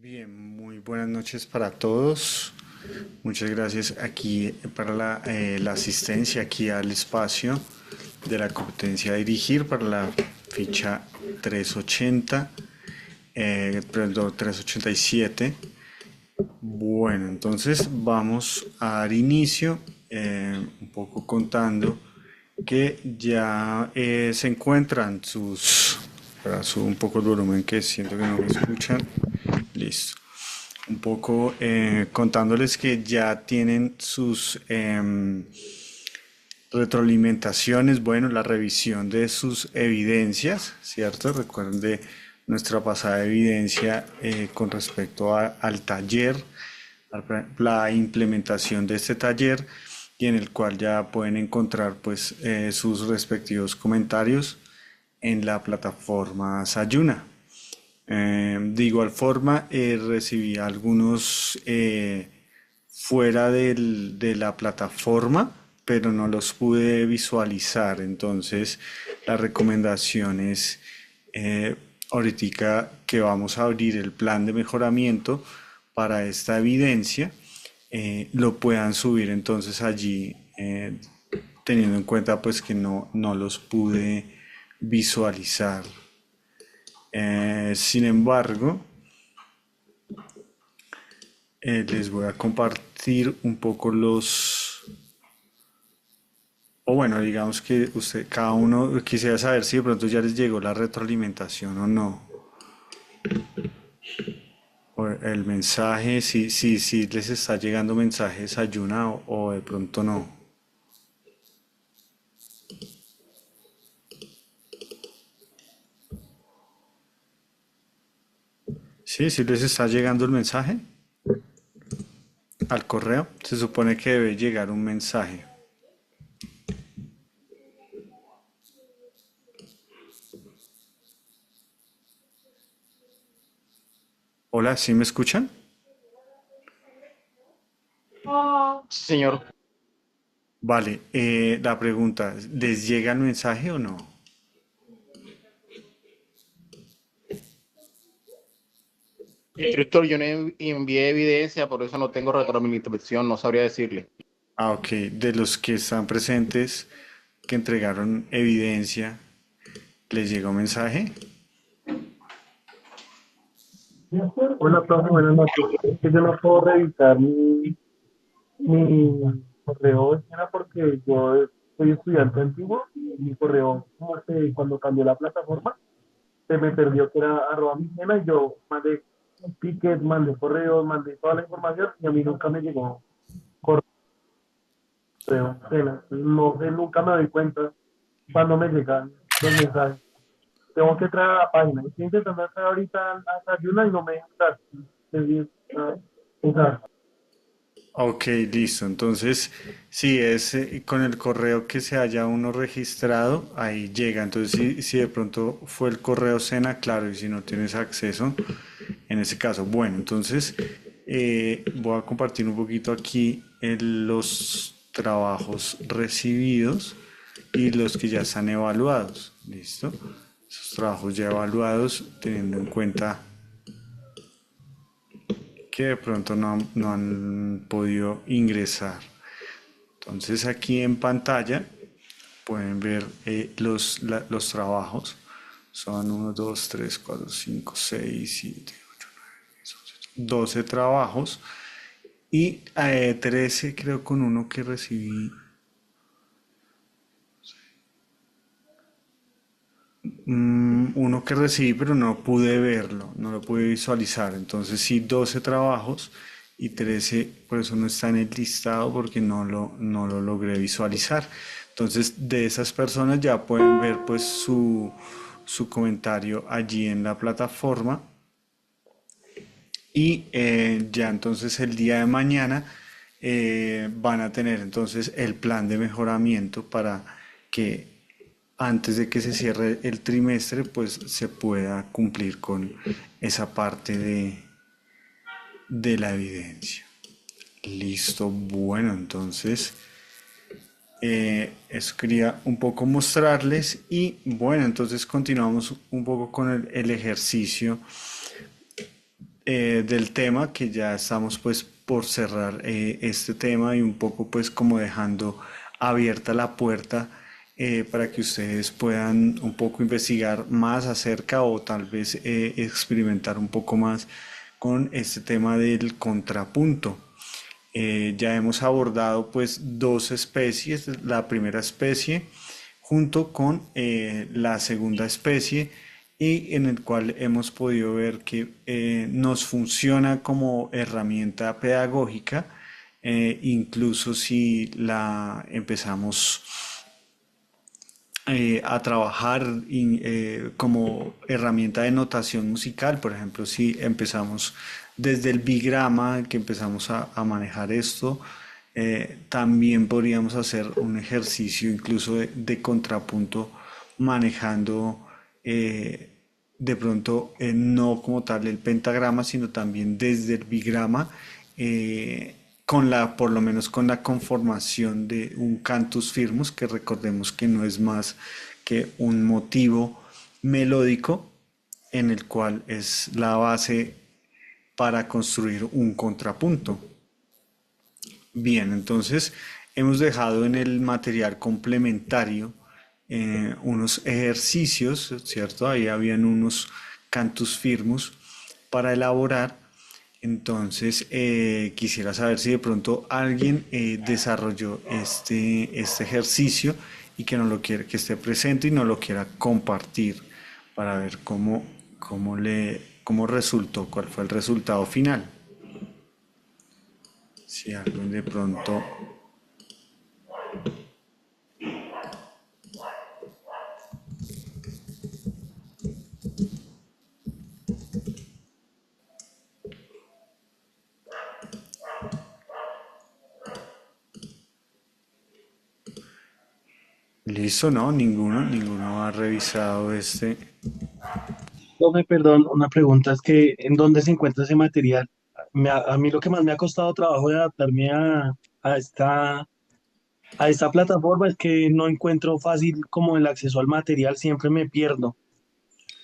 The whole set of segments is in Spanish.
Bien, muy buenas noches para todos. Muchas gracias aquí para la asistencia aquí al espacio de la competencia a dirigir para la ficha 380, perdón, 387. Bueno, entonces vamos a dar inicio un poco contando que ya se encuentran sus... Para subir un poco el volumen que siento que no me escuchan. Listo. Un poco contándoles que ya tienen sus retroalimentaciones, bueno, la revisión de sus evidencias, ¿cierto? Recuerden de nuestra pasada evidencia con respecto al taller, a la implementación de este taller y en el cual ya pueden encontrar pues sus respectivos comentarios en la plataforma Sayuna. De igual forma, recibí algunos fuera de la plataforma, pero no los pude visualizar. Entonces, la recomendación es, ahorita que vamos a abrir el plan de mejoramiento para esta evidencia, lo puedan subir entonces allí, teniendo en cuenta pues que no los pude visualizar. Sin embargo, les voy a compartir un poco o bueno, digamos que usted, cada uno quisiera saber si de pronto ya les llegó la retroalimentación o no. O el mensaje, si les está llegando mensajes ayuna o de pronto no. Sí les está llegando el mensaje al correo. Se supone que debe llegar un mensaje. Hola, ¿sí me escuchan? Sí, señor. Vale, la pregunta, ¿les llega el mensaje o no? Instructor, yo no envié evidencia, por eso no tengo retroalimentación, no sabría decirle. Ah, ok. De los que están presentes, que entregaron evidencia, ¿les llegó mensaje? Hola, profe, buenas noches. Es que yo no puedo revisar mi correo, era porque yo soy estudiante antiguo y mi correo, como que cuando cambió la plataforma, se me perdió que era @migena y yo mandé un ticket, mandé correos, mandé toda la información y a mí nunca me llegó correo. No sé, nunca me doy cuenta cuando me llegan los mensajes. Tengo que entrar a la página. Estoy intentando entrar ahorita a Sayuna y no me deja entrar. Entonces, entrar. Ok, listo. Entonces, si es con el correo que se haya uno registrado, ahí llega. Entonces, si de pronto fue el correo Sena, claro, y si no tienes acceso, en ese caso, bueno, entonces voy a compartir un poquito aquí los trabajos recibidos y los que ya están evaluados. ¿Listo? Esos trabajos ya evaluados, teniendo en cuenta que de pronto no han podido ingresar. Entonces aquí en pantalla pueden ver los trabajos. Son 1, 2, 3, 4, 5, 6, 7, 8, 12 trabajos y 13 creo con uno que recibí. Uno que recibí, pero no pude verlo, no lo pude visualizar. Entonces sí, 12 trabajos y 13, por eso no está en el listado porque no lo logré visualizar. Entonces de esas personas ya pueden ver pues su comentario allí en la plataforma y ya entonces el día de mañana van a tener entonces el plan de mejoramiento para que antes de que se cierre el trimestre, pues se pueda cumplir con esa parte de la evidencia. Listo, bueno, entonces eso quería un poco mostrarles y bueno, entonces continuamos un poco con el ejercicio del tema, que ya estamos pues por cerrar este tema y un poco pues como dejando abierta la puerta para que ustedes puedan un poco investigar más acerca o tal vez experimentar un poco más con este tema del contrapunto. Ya hemos abordado pues dos especies, la primera especie junto con la segunda especie y en el cual hemos podido ver que nos funciona como herramienta pedagógica, incluso si la empezamos a trabajar como herramienta de notación musical. Por ejemplo, si empezamos desde el bigrama, que empezamos a manejar esto, también podríamos hacer un ejercicio incluso de contrapunto manejando de pronto no como tal el pentagrama, sino también desde el bigrama, con la, por lo menos con la conformación de un cantus firmus, que recordemos que no es más que un motivo melódico en el cual es la base para construir un contrapunto. Bien, entonces hemos dejado en el material complementario unos ejercicios, ¿cierto? Ahí habían unos cantus firmus para elaborar. Entonces quisiera saber si de pronto alguien desarrolló este ejercicio y que no lo quiere, que esté presente y no lo quiera compartir para ver cómo resultó, cuál fue el resultado final. Si alguien de pronto. Listo, ¿no? Ninguno ha revisado este. Profe, perdón, una pregunta es que ¿en dónde se encuentra ese material? A mí lo que más me ha costado trabajo de adaptarme a esta plataforma es que no encuentro fácil como el acceso al material, siempre me pierdo.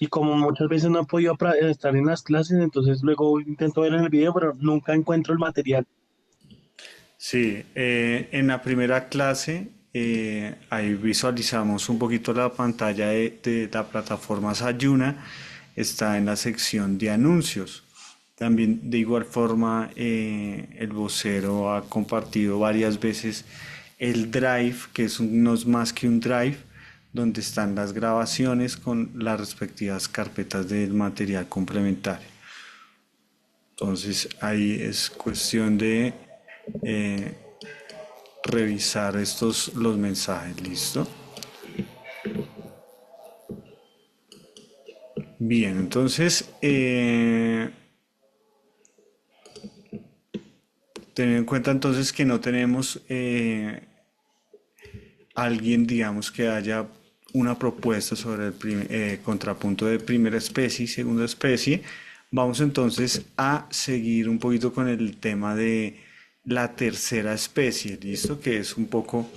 Y como muchas veces no he podido estar en las clases, entonces luego intento ver en el video, pero nunca encuentro el material. Sí, en la primera clase ahí visualizamos un poquito la pantalla de la plataforma Sayuna, está en la sección de anuncios. También de igual forma el vocero ha compartido varias veces el Drive, que no es más que un Drive, donde están las grabaciones con las respectivas carpetas del material complementario. Entonces ahí es cuestión de eh, revisar los mensajes, ¿listo? Bien, entonces, tener en cuenta entonces que no tenemos alguien, digamos, que haya una propuesta sobre el contrapunto de primera especie y segunda especie. Vamos entonces a seguir un poquito con el tema de la tercera especie, ¿listo? Que es un poco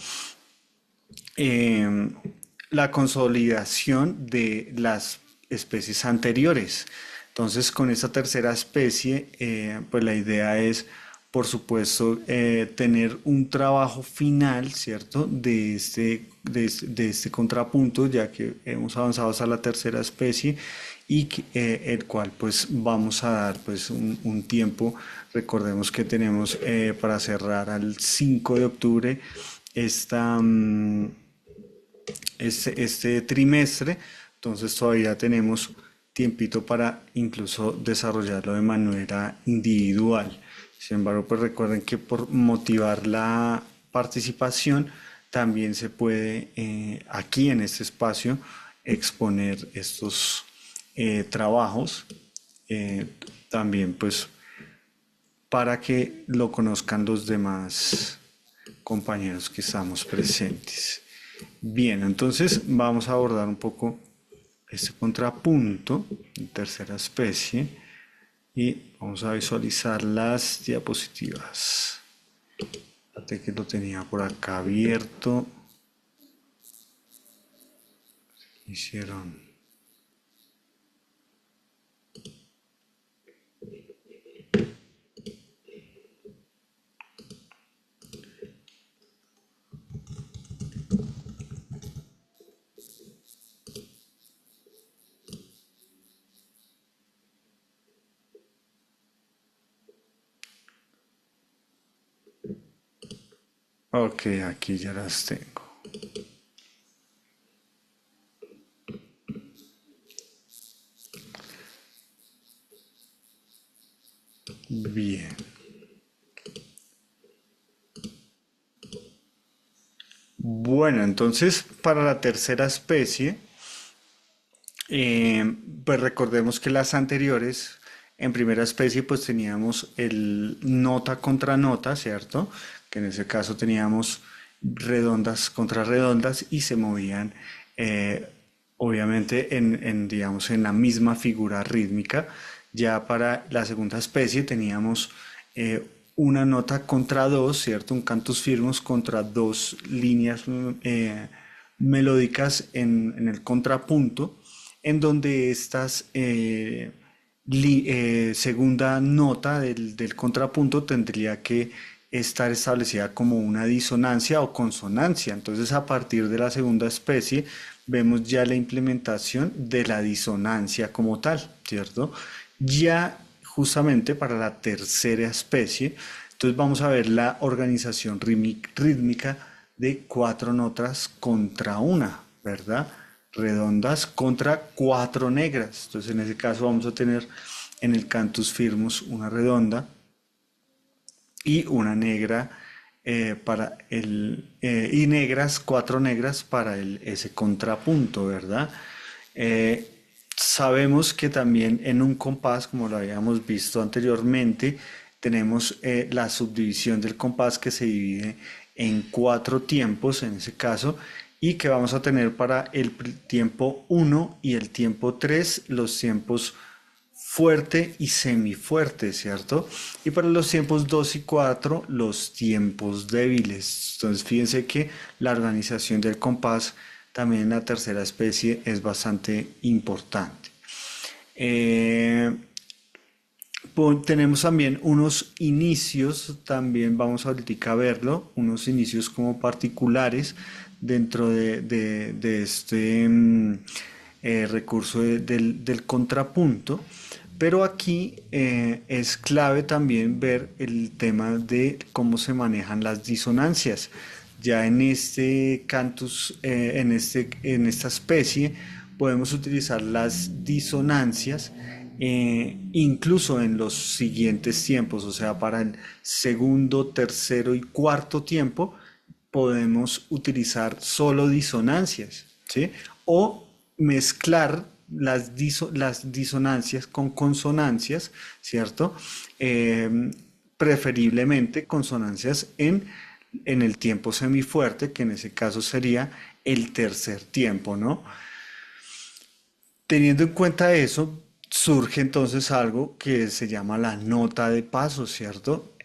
eh, la consolidación de las especies anteriores. Entonces, con esta tercera especie, pues la idea es, por supuesto, tener un trabajo final, ¿cierto? De este contrapunto, ya que hemos avanzado hasta la tercera especie y el cual pues vamos a dar pues un tiempo. Recordemos que tenemos para cerrar al 5 de octubre esta, este trimestre, entonces todavía tenemos tiempito para incluso desarrollarlo de manera individual. Sin embargo, pues recuerden que por motivar la participación también se puede aquí en este espacio exponer estos trabajos, eh, también pues para que lo conozcan los demás compañeros que estamos presentes. Bien, entonces vamos a abordar un poco este contrapunto en tercera especie y vamos a visualizar las diapositivas. Fíjate que lo tenía por acá abierto. Hicieron. Ok, aquí ya las tengo. Bien. Bueno, entonces para la tercera especie, pues recordemos que las anteriores, en primera especie, pues teníamos el nota contra nota, ¿cierto? Que en ese caso teníamos redondas contra redondas y se movían, eh, obviamente, digamos, en la misma figura rítmica. Ya para la segunda especie teníamos una nota contra dos, ¿cierto? Un cantus firmus contra dos líneas melódicas en el contrapunto en donde estas segunda nota del contrapunto tendría que estar establecida como una disonancia o consonancia. Entonces, a partir de la segunda especie, vemos ya la implementación de la disonancia como tal, ¿cierto? Ya justamente para la tercera especie, entonces vamos a ver la organización rítmica de cuatro notas contra una, ¿verdad? Redondas contra cuatro negras. Entonces en ese caso vamos a tener en el cantus firmus una redonda y una negra y negras, cuatro negras para ese contrapunto, ¿verdad? Eh, Sabemos que también en un compás, como lo habíamos visto anteriormente, tenemos la subdivisión del compás que se divide en cuatro tiempos en ese caso y que vamos a tener para el tiempo uno y el tiempo 3 los tiempos fuerte y semifuerte, ¿cierto? Y para los tiempos 2 y 4 los tiempos débiles. Entonces, fíjense que la organización del compás también en la tercera especie es bastante importante. Eh, Tenemos también unos inicios, también vamos ahorita a verlo, unos inicios como particulares dentro de este recurso del contrapunto, pero aquí es clave también ver el tema de cómo se manejan las disonancias. Ya en este cantus, en esta especie, podemos utilizar las disonancias incluso en los siguientes tiempos, o sea, para el segundo, tercero y cuarto tiempo, podemos utilizar solo disonancias, ¿sí? O mezclar las disonancias con consonancias, ¿cierto? Preferiblemente consonancias en el tiempo semifuerte, que en ese caso sería el tercer tiempo, ¿no? Teniendo en cuenta eso, surge entonces algo que se llama la nota de paso, ¿cierto?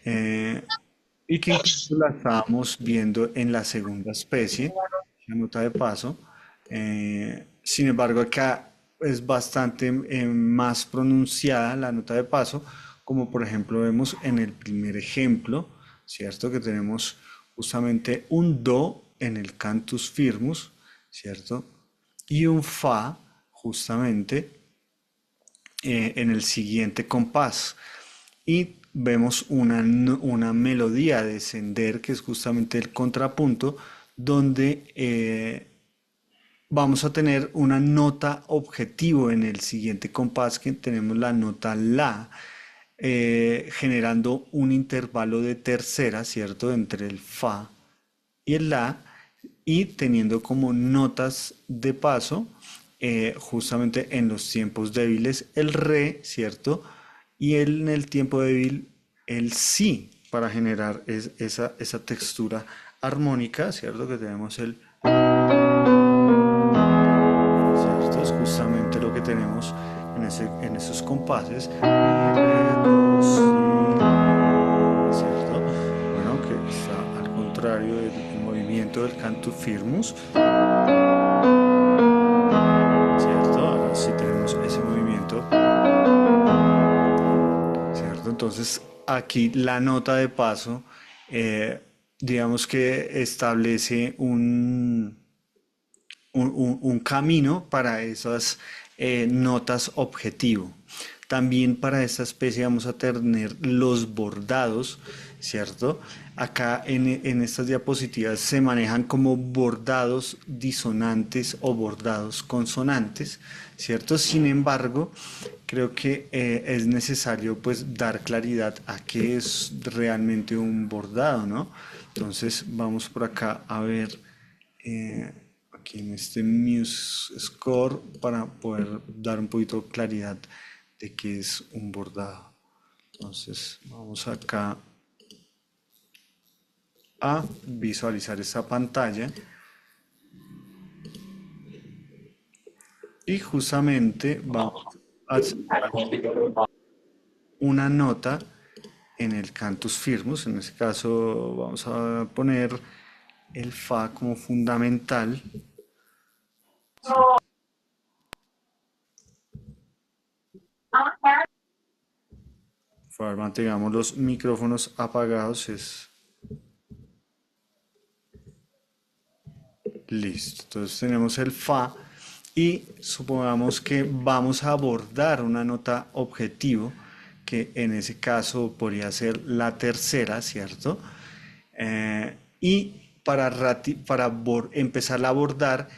Y que incluso la estábamos viendo en la segunda especie, la nota de paso. Sin embargo, acá es bastante más pronunciada la nota de paso, como por ejemplo vemos en el primer ejemplo, ¿cierto? Que tenemos justamente un do en el cantus firmus, ¿cierto? Y un fa justamente en el siguiente compás. Y vemos una melodía descender, que es justamente el contrapunto, donde vamos a tener una nota objetivo en el siguiente compás, que tenemos la nota la, generando un intervalo de tercera, ¿cierto? Entre el fa y el la, y teniendo como notas de paso, justamente en los tiempos débiles, el re, ¿cierto? Y en el tiempo débil, el si, para generar esa textura armónica, ¿cierto? Que tenemos ¿cierto? Es justamente lo que tenemos en esos compases. Do, si, ¿cierto? Bueno, que está al contrario del movimiento del cantus firmus, ¿cierto? Ahora sí tenemos ese movimiento, ¿cierto? Entonces, aquí la nota de paso, eh, digamos que establece un camino para esas notas objetivo. También para esta especie vamos a tener los bordados, ¿cierto? Acá en estas diapositivas se manejan como bordados disonantes o bordados consonantes, ¿cierto? Sin embargo, creo que es necesario pues dar claridad a qué es realmente un bordado, ¿no? Entonces vamos por acá a ver aquí en este Muse Score para poder dar un poquito de claridad de qué es un bordado. Entonces vamos acá a visualizar esta pantalla y justamente vamos a hacer una nota en el cantus firmus. En este caso vamos a poner el fa como fundamental. Por favor, mantengamos los micrófonos apagados. Listo. Entonces tenemos el fa y supongamos que vamos a abordar una nota objetivo, que en ese caso podría ser la tercera, ¿cierto? Y para empezar a abordar,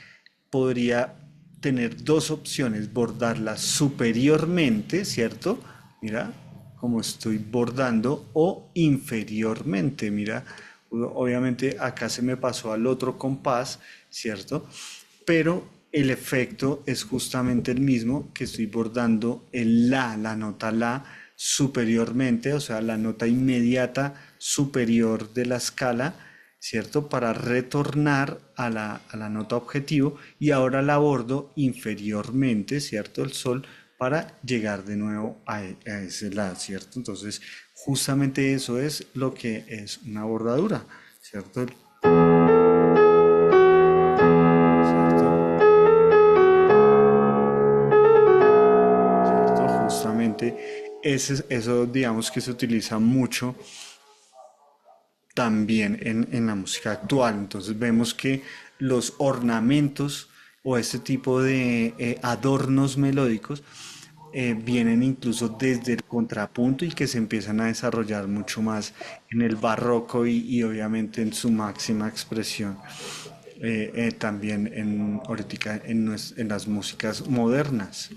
podría tener dos opciones: bordarla superiormente, ¿cierto? Mira, como estoy bordando, o inferiormente, mira, obviamente acá se me pasó al otro compás, ¿cierto? Pero el efecto es justamente el mismo, que estoy bordando la nota la superiormente, o sea, la nota inmediata superior de la escala, ¿cierto? Para retornar a la nota objetivo, y ahora la abordo inferiormente, ¿cierto? El sol, para llegar de nuevo a ese lado, ¿cierto? Entonces, justamente eso es lo que es una bordadura, ¿cierto? ¿Cierto? Justamente eso digamos que se utiliza mucho también en la música actual. Entonces vemos que los ornamentos o este tipo de adornos melódicos vienen incluso desde el contrapunto, y que se empiezan a desarrollar mucho más en el barroco y obviamente en su máxima expresión también ahorita en las músicas modernas.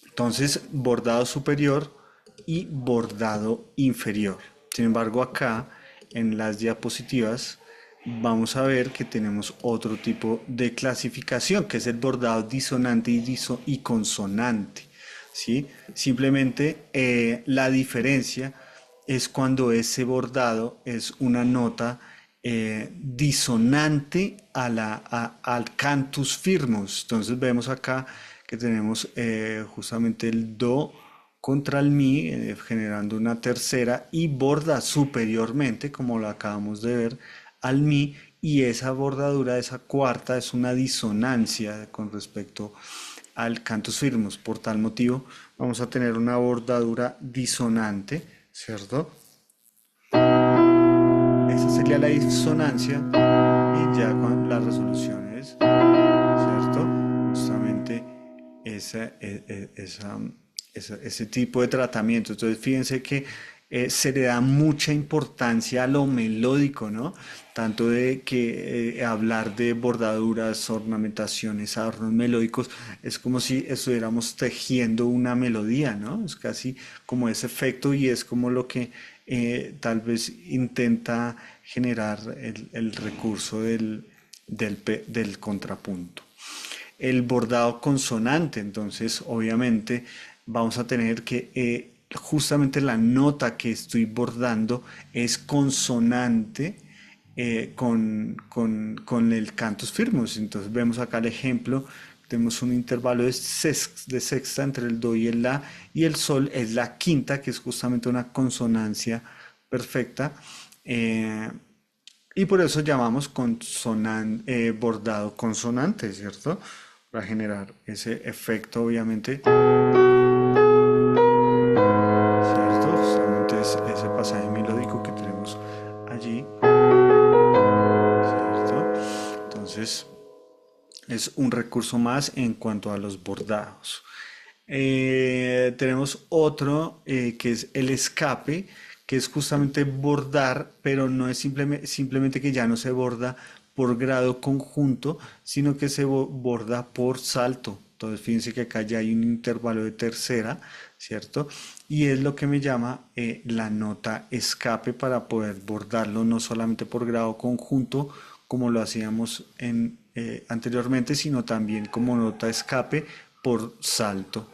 Entonces, bordado superior y bordado inferior. Sin embargo, acá en las diapositivas vamos a ver que tenemos otro tipo de clasificación, que es el bordado disonante y consonante, ¿sí? Simplemente la diferencia es cuando ese bordado es una nota disonante al cantus firmus. Entonces vemos acá que tenemos justamente el do contra el mi, generando una tercera, y borda superiormente, como lo acabamos de ver, al mi, y esa bordadura, esa cuarta, es una disonancia con respecto al cantus firmus. Por tal motivo vamos a tener una bordadura disonante, ¿cierto? Esa sería la disonancia, y ya con las resoluciones, ¿cierto? Justamente ese tipo de tratamiento. Entonces, fíjense que se le da mucha importancia a lo melódico, ¿no? Tanto de que hablar de bordaduras, ornamentaciones, adornos melódicos, es como si estuviéramos tejiendo una melodía, ¿no? Es casi como ese efecto, y es como lo que tal vez intenta generar el recurso del contrapunto. El bordado consonante, entonces obviamente vamos a tener que justamente la nota que estoy bordando es consonante con el cantus firmus. Entonces vemos acá el ejemplo: tenemos un intervalo de sexta entre el do y el la, y el sol es la quinta, que es justamente una consonancia perfecta, y por eso llamamos bordado consonante, ¿cierto? Para generar ese efecto, obviamente, ¿cierto? Justamente es ese pasaje melódico que tenemos allí, ¿cierto? Entonces, es un recurso más en cuanto a los bordados. Tenemos otro que es el escape, que es justamente bordar, pero no es simplemente que ya no se borda por grado conjunto, sino que se borda por salto. Entonces, fíjense que acá ya hay un intervalo de tercera, ¿cierto? Y es lo que me llama la nota escape para poder bordarlo no solamente por grado conjunto, como lo hacíamos anteriormente, sino también como nota escape por salto.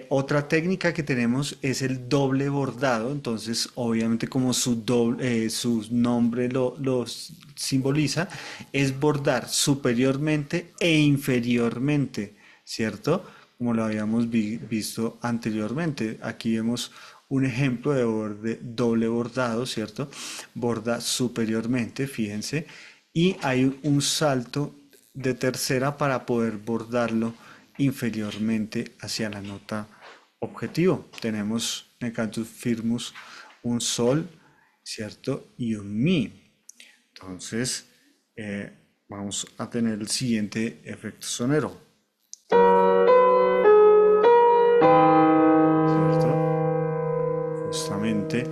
Otra técnica que tenemos es el doble bordado, entonces obviamente como su nombre lo simboliza, es bordar superiormente e inferiormente, ¿cierto? Como lo habíamos visto anteriormente. Aquí vemos un ejemplo de doble bordado, ¿cierto? Borda superiormente, fíjense, y hay un salto de tercera para poder bordarlo inferiormente hacia la nota objetivo. Tenemos en cantus firmus un sol, ¿cierto? Y un mi. Entonces, vamos a tener el siguiente efecto sonero. ¿Cierto? Justamente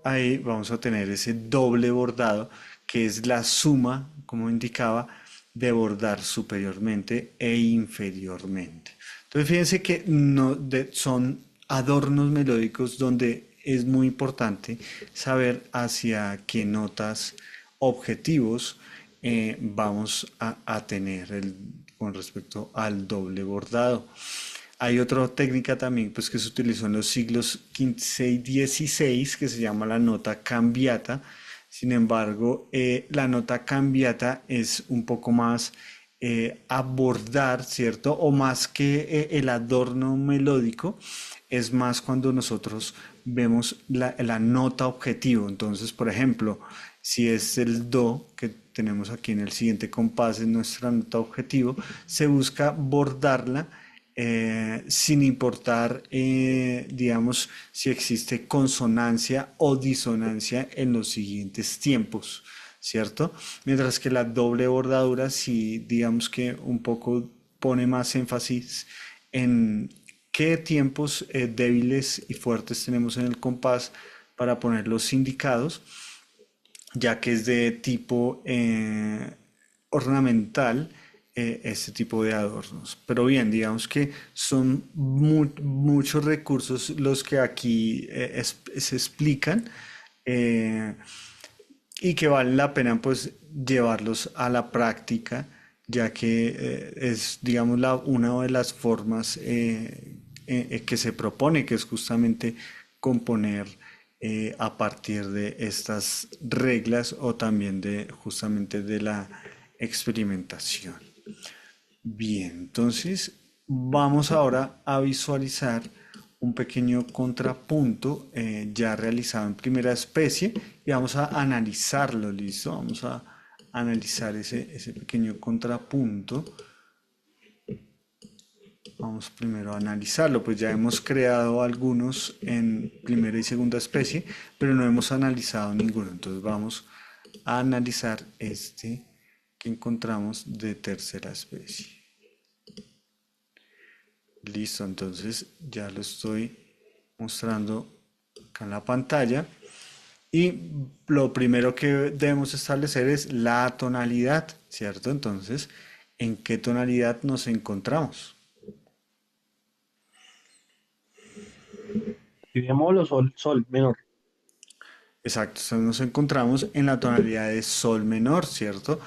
ahí vamos a tener ese doble bordado que es la suma, como indicaba, de bordar superiormente e inferiormente. Entonces fíjense que son adornos melódicos donde es muy importante saber hacia qué notas objetivos vamos a tener con respecto al doble bordado. Hay otra técnica también pues, que se utilizó en los siglos XV y XVI que se llama la nota cambiata. Sin embargo, la nota cambiata es un poco más abordar, ¿cierto? O más que el adorno melódico, es más cuando nosotros vemos la nota objetivo. Entonces, por ejemplo, si es el do que tenemos aquí en el siguiente compás, en nuestra nota objetivo, se busca bordarla sin importar, digamos, si existe consonancia o disonancia en los siguientes tiempos, ¿cierto? Mientras que la doble bordadura sí, digamos que un poco pone más énfasis en qué tiempos débiles y fuertes tenemos en el compás para poner los indicados, ya que es de tipo ornamental este tipo de adornos. Pero bien, digamos que son muchos recursos los que aquí se explican eh, y que vale la pena pues llevarlos a la práctica, ya que es, digamos, una de las formas que se propone, que es justamente componer a partir de estas reglas o también de justamente de la experimentación. Bien, entonces vamos ahora a visualizar un pequeño contrapunto ya realizado en primera especie y vamos a analizarlo, ¿listo? Vamos a analizar ese pequeño contrapunto. Vamos primero a analizarlo, pues ya hemos creado algunos en primera y segunda especie, pero no hemos analizado ninguno. Entonces vamos a analizar este que encontramos de tercera especie. Listo, entonces ya lo estoy mostrando acá en la pantalla. Y lo primero que debemos establecer es la tonalidad, ¿cierto? Entonces, ¿en qué tonalidad nos encontramos? Digámoslo sol menor. Exacto, entonces nos encontramos en la tonalidad de sol menor, ¿cierto?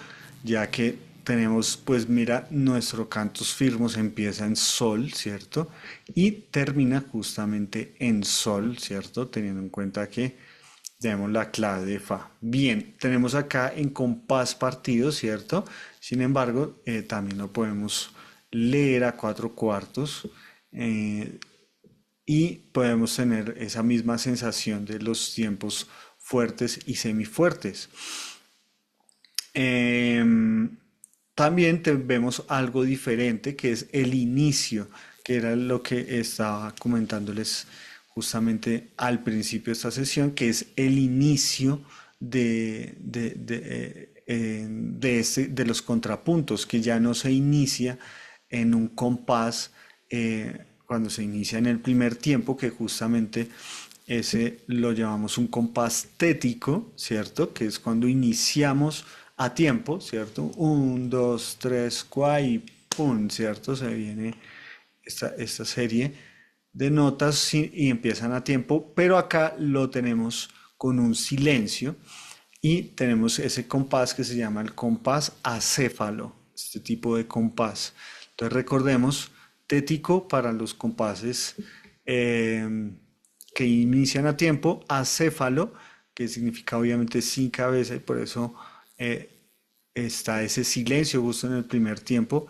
Ya que tenemos, pues mira, nuestro cantus firmus empieza en sol, ¿cierto? Y termina justamente en sol, ¿cierto? Teniendo en cuenta que tenemos la clave de fa. Bien, tenemos acá en compás partido, ¿cierto? Sin embargo, también lo podemos leer a cuatro cuartos. Y podemos tener esa misma sensación de los tiempos fuertes y semifuertes. También vemos algo diferente que es el inicio, que era lo que estaba comentándoles justamente al principio de esta sesión, que es el inicio de los contrapuntos, que ya no se inicia en un compás cuando se inicia en el primer tiempo, que justamente ese lo llamamos un compás tético, ¿cierto? Que es cuando iniciamos a tiempo, ¿cierto? Un, dos, tres, cuatro y pum, ¿cierto? Se viene esta serie de notas y empiezan a tiempo, pero acá lo tenemos con un silencio y tenemos ese compás que se llama el compás acéfalo, este tipo de compás. Entonces recordemos, tético para los compases que inician a tiempo, acéfalo, que significa obviamente sin cabeza y por eso eh, está ese silencio justo en el primer tiempo,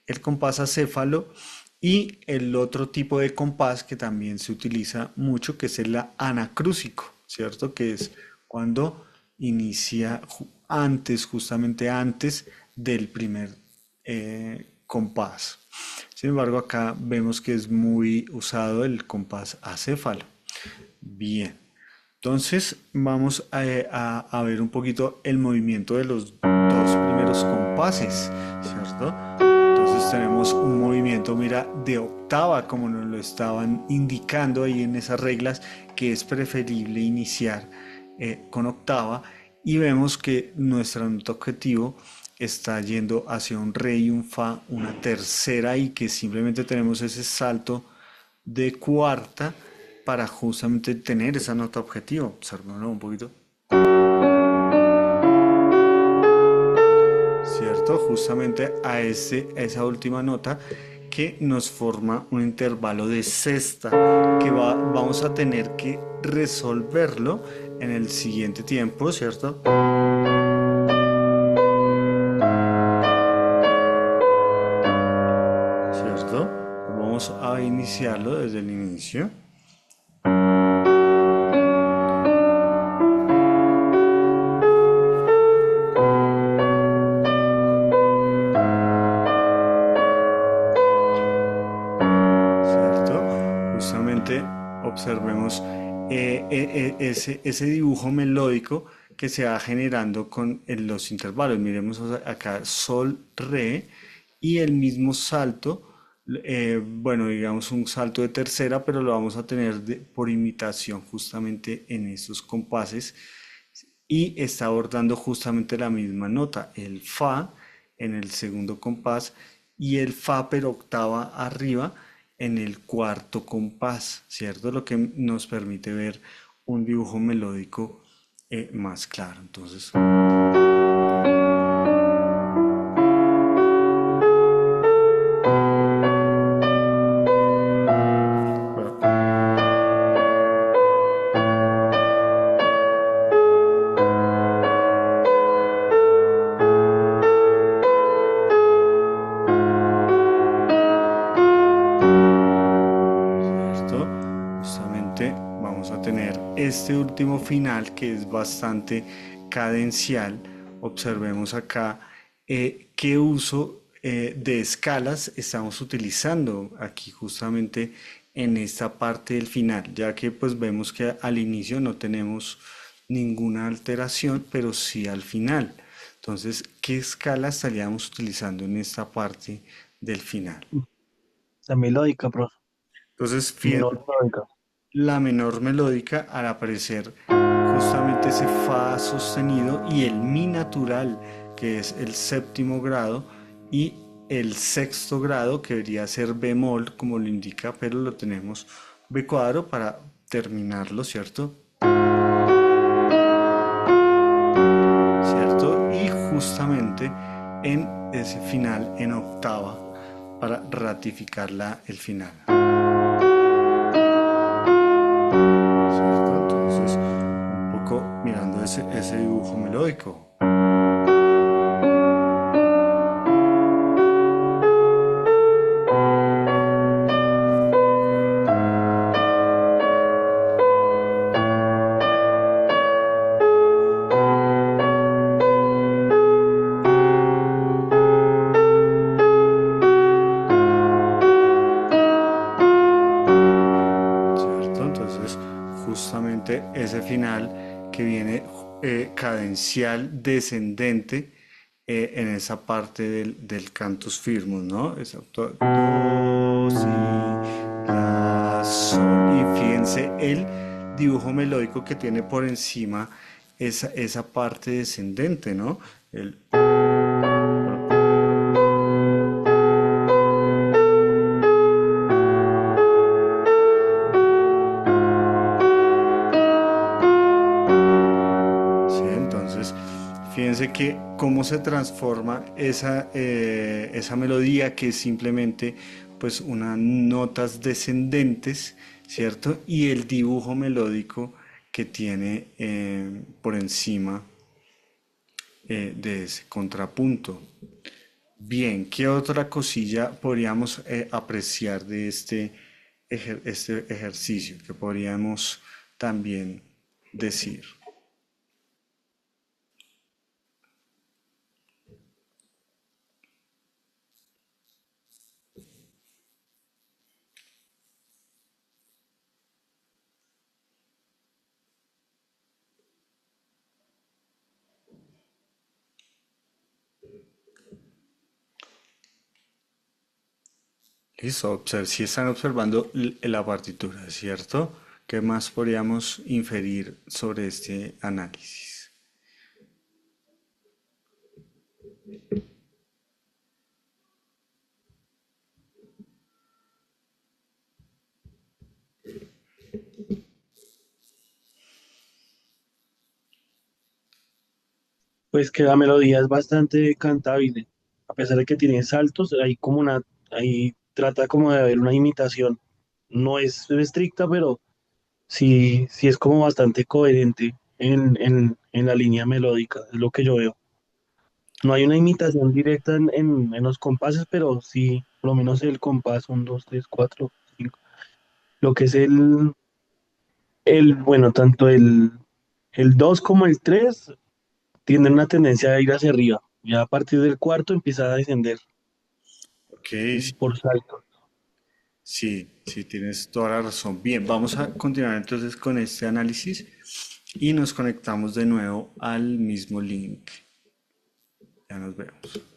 el compás acéfalo y el otro tipo de compás que también se utiliza mucho, que es el anacrúsico, ¿cierto? Que es cuando inicia antes, justamente antes del primer compás. Sin embargo, acá vemos que es muy usado el compás acéfalo. Bien, entonces vamos a ver un poquito el movimiento de los dos primeros compases, ¿cierto? Entonces tenemos un movimiento, mira, de octava, como nos lo estaban indicando ahí en esas reglas, que es preferible iniciar con octava, y vemos que nuestro nota objetivo está yendo hacia un re y un fa, una tercera, y que simplemente tenemos ese salto de cuarta para justamente tener esa nota objetivo. Observémoslo un poquito. ¿Cierto? Justamente a esa última nota que nos forma un intervalo de sexta que vamos a tener que resolverlo en el siguiente tiempo, ¿cierto? ¿Cierto? Vamos a iniciarlo desde el inicio. ¿Cierto? Justamente observemos ese dibujo melódico que se va generando con los intervalos. Miremos acá sol, re y el mismo salto, bueno, digamos un salto de tercera, pero lo vamos a tener por imitación justamente en estos compases y está abordando justamente la misma nota, el fa en el segundo compás y el fa pero octava arriba en el cuarto compás, ¿cierto? Lo que nos permite ver un dibujo melódico más claro. Entonces, bueno, ¿cierto? Justamente vamos a tener este último final que es bastante cadencial. Observemos acá qué uso de escalas estamos utilizando aquí justamente en esta parte del final, ya que pues vemos que al inicio no tenemos ninguna alteración, pero sí al final. Entonces, ¿qué escala estaríamos utilizando en esta parte del final? La melódica, profe. Entonces, Menor fíjense, melódica. la menor melódica al aparecer justamente ese fa sostenido y el mi natural, que es el séptimo grado, y el sexto grado, que debería ser bemol, como lo indica, pero lo tenemos b cuadro para terminarlo, ¿cierto? ¿Cierto? Y justamente en ese final en octava para ratificar el final. ¿Cierto? Entonces, un poco mirando ese dibujo melódico. ¿Cierto? Entonces, justamente ese final que viene cadencial descendente en esa parte del cantus firmus, ¿no? Do, si, la, sol. Y fíjense el dibujo melódico que tiene por encima esa parte descendente, ¿no? El, ¿sí? Entonces, fíjense que cómo se transforma esa melodía que es simplemente pues unas notas descendentes, ¿cierto? Y el dibujo melódico que tiene por encima de ese contrapunto. Bien, ¿qué otra cosilla podríamos apreciar de este ejercicio que podríamos también decir? Listo, si están observando la partitura, ¿cierto? ¿Qué más podríamos inferir sobre este análisis? Pues que la melodía es bastante cantable, a pesar de que tiene saltos, ahí trata como de haber una imitación. No es estricta, pero sí es como bastante coherente en la línea melódica, es lo que yo veo. No hay una imitación directa en los compases, pero sí, por lo menos el compás, 1, 2, 3, 4, 5. Lo que es bueno, tanto el 2 como el 3 tienen una tendencia a ir hacia arriba. Ya a partir del cuarto empieza a descender Ok, sí, por salto. sí, tienes toda la razón. Bien, vamos a continuar entonces con este análisis y nos conectamos de nuevo al mismo link. Ya nos vemos.